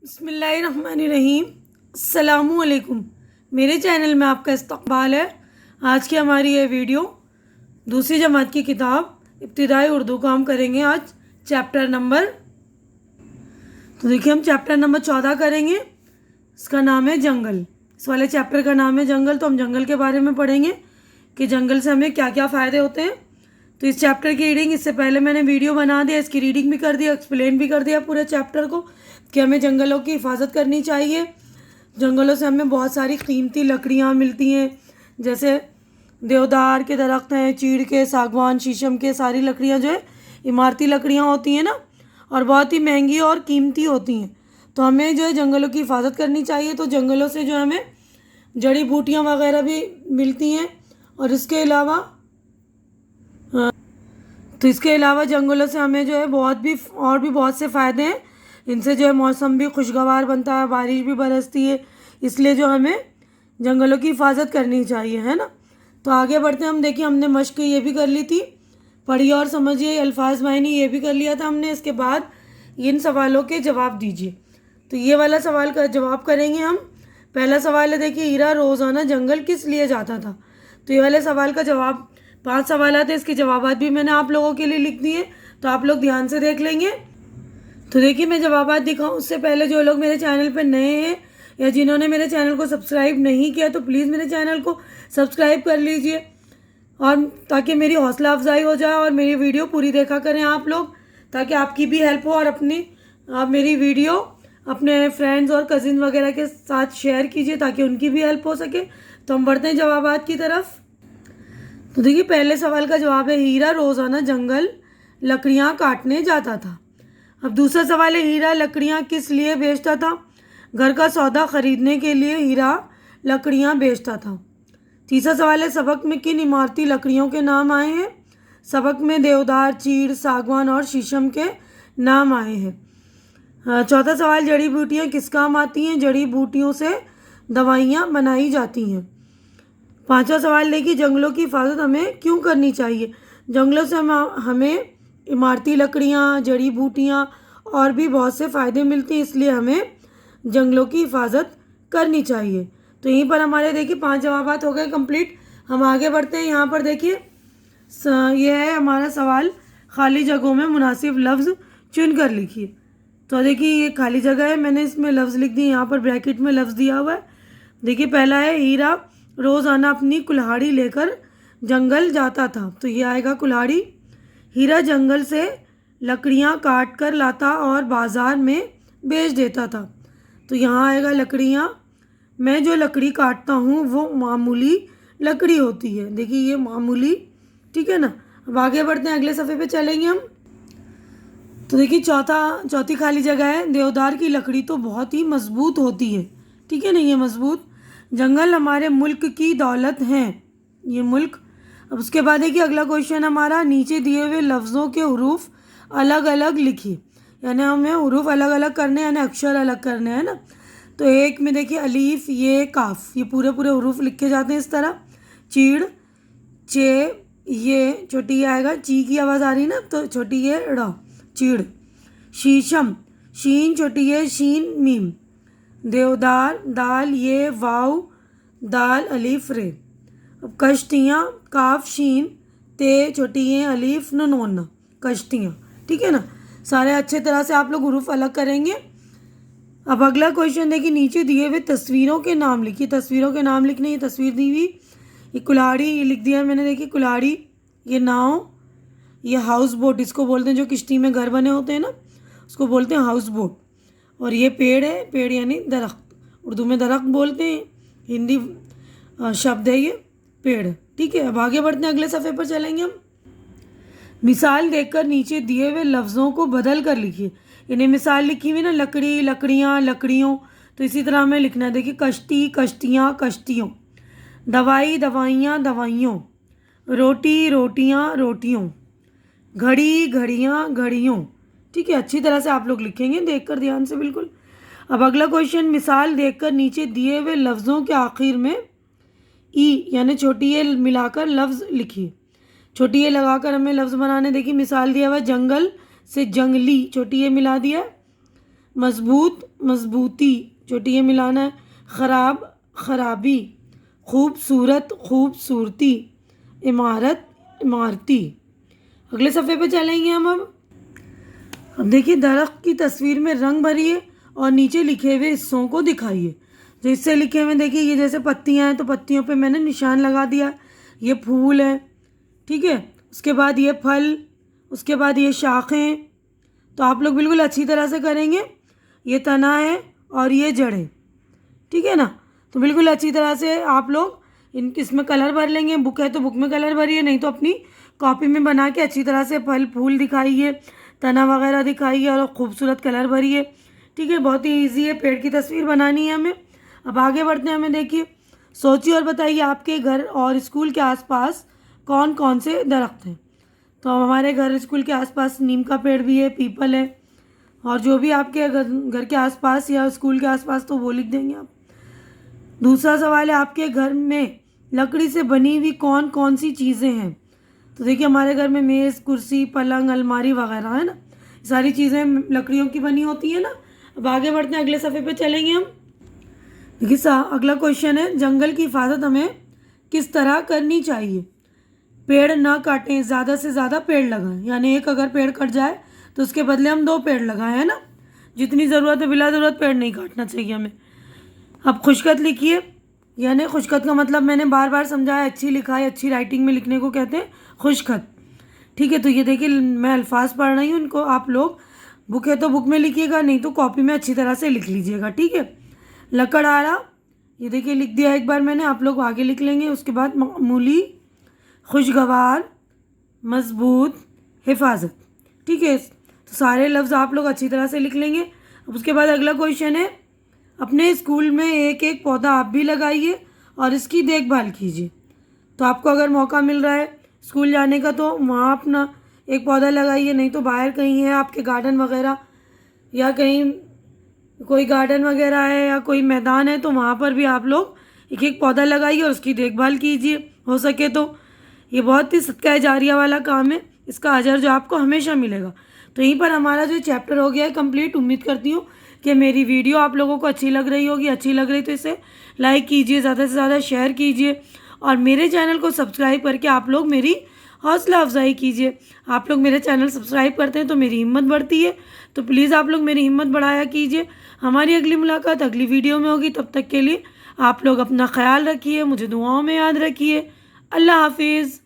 बिस्मिल्लाहिर्रहमानिर्रहीम। अस्सलामुअलैकुम। मेरे चैनल में आपका इस्तकबाल है। आज की हमारी ये वीडियो दूसरी जमात की किताब इब्तिदाई उर्दू का हम करेंगे आज चैप्टर नंबर। तो देखिए हम चैप्टर नंबर 14 करेंगे। इसका नाम है जंगल। इस वाले चैप्टर का नाम है जंगल। तो हम जंगल के बारे में पढ़ेंगे कि जंगल से हमें क्या क्या फ़ायदे होते हैं। तो इस चैप्टर की रीडिंग इससे पहले मैंने वीडियो बना दिया, इसकी रीडिंग भी कर दिया, एक्सप्लेन भी कर दिया पूरे चैप्टर को कि हमें जंगलों की हिफाजत करनी चाहिए। जंगलों से हमें बहुत सारी कीमती लकड़ियाँ मिलती हैं, जैसे देवदार के दरख्त हैं, चीड़ के, सागवान, शीशम के, सारी लकड़ियाँ जो है इमारती लकड़ियाँ होती हैं ना, और बहुत ही महंगी और कीमती होती हैं। तो हमें जो है जंगलों की हिफाजत करनी चाहिए। तो जंगलों से जो हमें जड़ी बूटियाँ वगैरह भी मिलती हैं, और इसके अलावा जंगलों से हमें जो है बहुत से फ़ायदे हैं। इनसे जो है मौसम भी खुशगवार बनता है, बारिश भी बरसती है, इसलिए जो हमें जंगलों की हिफाजत करनी चाहिए, है ना। तो आगे बढ़ते हैं हम। देखिए हमने मश्क ये भी कर ली थी, पढ़िए और समझिए, अल्फाज मायने ये भी कर लिया था हमने। इसके बाद इन सवालों के जवाब दीजिए। तो ये वाला सवाल का जवाब करेंगे हम। पहला सवाल है, देखिए हीरा रोज़ाना जंगल किस लिए जाता था। तो ये वाले सवाल का जवाब, 5 सवाल थे, इसके जवाब भी मैंने आप लोगों के लिए लिख दिए, तो आप लोग ध्यान से देख लेंगे। तो देखिए मैं जवाब दिखाऊं उससे पहले जो लोग मेरे चैनल पर नए हैं या जिन्होंने मेरे चैनल को सब्सक्राइब नहीं किया, तो प्लीज़ मेरे चैनल को सब्सक्राइब कर लीजिए, और ताकि मेरी हौसला अफजाई हो जाए और मेरी वीडियो पूरी देखा करें आप लोग, ताकि आपकी भी हेल्प हो, और आप मेरी वीडियो अपने फ्रेंड्स और कज़िन वगैरह के साथ शेयर कीजिए ताकि उनकी भी हेल्प हो सके। तो हम बढ़ते हैं जवाबात की तरफ। तो देखिए पहले सवाल का जवाब है, हीरा रोज़ाना जंगल लकड़ियाँ काटने जाता था। अब दूसरा सवाल है, हीरा लकड़ियाँ किस लिए बेचता था। घर का सौदा खरीदने के लिए हीरा लकड़ियाँ बेचता था। तीसरा सवाल है, सबक में किन इमारती लकड़ियों के नाम आए हैं। सबक में देवदार, चीड़, सागवान और शीशम के नाम आए हैं। चौथा सवाल, जड़ी बूटियाँ किस काम आती हैं। जड़ी बूटियों से दवाइयाँ बनाई जाती हैं। पांचवा सवाल देखिए, जंगलों की हिफाजत हमें क्यों करनी चाहिए। जंगलों से हमें इमारती लकड़ियाँ, जड़ी बूटियाँ और भी बहुत से फ़ायदे मिलते हैं, इसलिए हमें जंगलों की हिफाजत करनी चाहिए। तो यहीं पर हमारे देखिए 5 जवाबात हो गए कंप्लीट। हम आगे बढ़ते हैं। यहाँ पर देखिए यह है हमारा सवाल, खाली जगहों में मुनासिब लफ्ज़ चुन कर लिखिए। तो देखिए ये खाली जगह है, मैंने इसमें लफ्ज़ लिख दिए, यहाँ पर ब्रैकेट में लफ्ज़ दिया हुआ है। देखिए पहला है, हीरा रोज़ाना अपनी कुल्हाड़ी लेकर जंगल जाता था। तो ये आएगा कुल्हाड़ी। हीरा जंगल से लकड़ियाँ काट कर लाता और बाज़ार में बेच देता था। तो यहाँ आएगा लकड़ियाँ। मैं जो लकड़ी काटता हूँ वो मामूली लकड़ी होती है। देखिए ये मामूली, ठीक है ना। अब आगे बढ़ते हैं, अगले सफ़े पे चलेंगे हम। तो देखिए चौथी खाली जगह है, देवदार की लकड़ी तो बहुत ही मजबूत होती है, ठीक है ना, ये मजबूत। जंगल हमारे मुल्क की दौलत हैं, ये मुल्क। अब उसके बाद देखिए अगला क्वेश्चन हमारा, नीचे दिए हुए लफ्ज़ों के हरूफ अलग अलग लिखिए। यानी हमें हरूफ अलग अलग करने, यानी अक्षर अलग करने हैं ना। तो एक में देखिए अलीफ, ये, काफ, ये पूरे हरूफ लिखे जाते हैं इस तरह। चीड़, चे, ये छोटी ये आएगा, ची की आवाज़ आ रही ना, तो छोटी ये ड़, चीड़। शीशम, शीन छोटी ये, शीन मीम। देवदार, दाल, ये, वाव, दाल, अलीफ, रे। अब कश्तियाँ, काफ, शीन, ते छोटी ये, अलीफ, नून, कश्तियाँ, ठीक है ना। सारे अच्छे तरह से आप लोग हरूफ अलग करेंगे। अब अगला क्वेश्चन देखिए, नीचे दिए हुए तस्वीरों के नाम लिखिए। तस्वीरों के नाम लिखने, ये तस्वीर दी हुई, ये कुल्हाड़ी, ये लिख दिया मैंने, देखिए कुल्हाड़ी, ये नाव, ये हाउस बोट, इसको बोलते हैं जो किश्ती में घर बने होते हैं ना, उसको बोलते हैं हाउस बोट। और ये पेड़ है, पेड़ यानी दरख्त, उर्दू में दरख्त बोलते हैं, हिंदी शब्द है ये पेड़, ठीक है। अब आगे बढ़ते हैं, अगले सफ़े पर चलेंगे हम। मिसाल देखकर नीचे दिए हुए लफ्ज़ों को बदल कर लिखिए। इन्हें मिसाल लिखी हुई ना, लकड़ी, लकड़ियाँ, लकड़ियों, तो इसी तरह हमें लिखना है। देखिए कश्ती, कश्तियाँ, कश्तियों। दवाई, दवाइयाँ, दवाइयों। रोटी, रोटियाँ, रोटियों। घड़ी, घड़ियाँ, घड़ियों, ठीक है। अच्छी तरह से आप लोग लिखेंगे, देखकर ध्यान से बिल्कुल। अब अगला क्वेश्चन, मिसाल देखकर नीचे दिए हुए लफ्ज़ों के आखिर में ई यानी छोटी ए मिलाकर लफ्ज़ लिखिए। छोटी ए लगाकर हमें लफ्ज़ बनाने। देखिए मिसाल दिया हुआ, जंगल से जंगली, छोटी ए मिला दिया। मजबूत, मजबूती, चोटी ये मिलाना है, ख़राब खराबी, खूबसूरत खूबसूरती, इमारत इमारती। अगले सफ़े पे चलेंगे हम अब देखिए दरख्त की तस्वीर में रंग भरिए और नीचे लिखे हुए हिस्सों को दिखाइए। जो हिस्से लिखे हुए देखिए, ये जैसे पत्तियां हैं तो पत्तियों पे मैंने निशान लगा दिया, ये फूल है, ठीक है। उसके बाद ये फल, उसके बाद ये शाखें। तो आप लोग बिल्कुल अच्छी तरह से करेंगे। ये तना है और ये जड़ें, ठीक है ना। तो बिल्कुल अच्छी तरह से आप लोग इसमें कलर भर लेंगे। बुक है तो बुक में कलर भरिए, नहीं तो अपनी कॉपी में बना के अच्छी तरह से फल फूल दिखाइए, तना वगैरह दिखाइए और खूबसूरत कलर भरिए, ठीक है। बहुत ही ईजी है, पेड़ की तस्वीर बनानी है हमें। अब आगे बढ़ते हैं। हमें देखिए, सोचिए और बताइए आपके घर और स्कूल के आसपास कौन कौन से दरख्त हैं। तो हमारे घर स्कूल के आसपास नीम का पेड़ भी है, पीपल है, और जो भी आपके घर के आसपास या स्कूल के आसपास तो वो लिख देंगे आप। दूसरा सवाल है, आपके घर में लकड़ी से बनी हुई कौन कौन सी चीज़ें हैं। तो देखिए हमारे घर में मेज़, कुर्सी, पलंग, अलमारी वगैरह है ना, सारी चीज़ें लकड़ियों की बनी होती है ना। अब आगे बढ़ते हैं, अगले सफ़े पे चलेंगे हम। देखिए अगला क्वेश्चन है, जंगल की हिफाजत हमें किस तरह करनी चाहिए। पेड़ ना काटें, ज़्यादा से ज़्यादा पेड़ लगाएं, यानी एक अगर पेड़ कट जाए तो उसके बदले हम 2 पेड़ लगाएं, है ना। जितनी ज़रूरत है बिला ज़रूरत पेड़ नहीं काटना चाहिए हमें। अब खुशखत लिखिए, यानी खुशखत का मतलब मैंने बार बार समझाया, अच्छी लिखाई अच्छी राइटिंग में लिखने को कहते हैं खुशखत, ठीक है। तो ये देखिए मैं अल्फाज पढ़ रही हूँ, इनको आप लोग बुक है तो बुक में लिखिएगा, नहीं तो कॉपी में अच्छी तरह से लिख लीजिएगा, ठीक है। लकड़हारा, ये देखिए लिख दिया एक बार मैंने, आप लोग आगे लिख लेंगे। उसके बाद मामूली, खुशगवार, मजबूत, हिफाजत, ठीक है। तो सारे लफ्ज़ आप लोग अच्छी तरह से लिख लेंगे। अब उसके बाद अगला क्वेश्चन है, अपने स्कूल में एक एक पौधा आप भी लगाइए और इसकी देखभाल कीजिए। तो आपको अगर मौका मिल रहा है स्कूल जाने का तो वहाँ अपना एक पौधा लगाइए, नहीं तो बाहर कहीं है आपके गार्डन वगैरह, या कहीं कोई गार्डन वगैरह है या कोई मैदान है तो वहाँ पर भी आप लोग एक एक पौधा लगाइए और उसकी देखभाल कीजिए हो सके तो। ये बहुत ही सदका जारिया वाला काम है, इसका अजर जो आपको हमेशा मिलेगा। तो यहीं पर हमारा जो चैप्टर हो गया है कंप्लीट। उम्मीद करती हूँ कि मेरी वीडियो आप लोगों को अच्छी लग रही होगी। अच्छी लग रही तो इसे लाइक कीजिए, ज़्यादा से ज़्यादा शेयर कीजिए और मेरे चैनल को सब्सक्राइब करके आप लोग मेरी हौसला अफजाई कीजिए। आप लोग मेरे चैनल सब्सक्राइब करते हैं तो मेरी हिम्मत बढ़ती है, तो प्लीज़ आप लोग मेरी हिम्मत बढ़ाया कीजिए। हमारी अगली मुलाकात अगली वीडियो में होगी, तब तक के लिए आप लोग अपना ख्याल रखिए, मुझे दुआओं में याद रखिए। अल्लाह हाफिज़।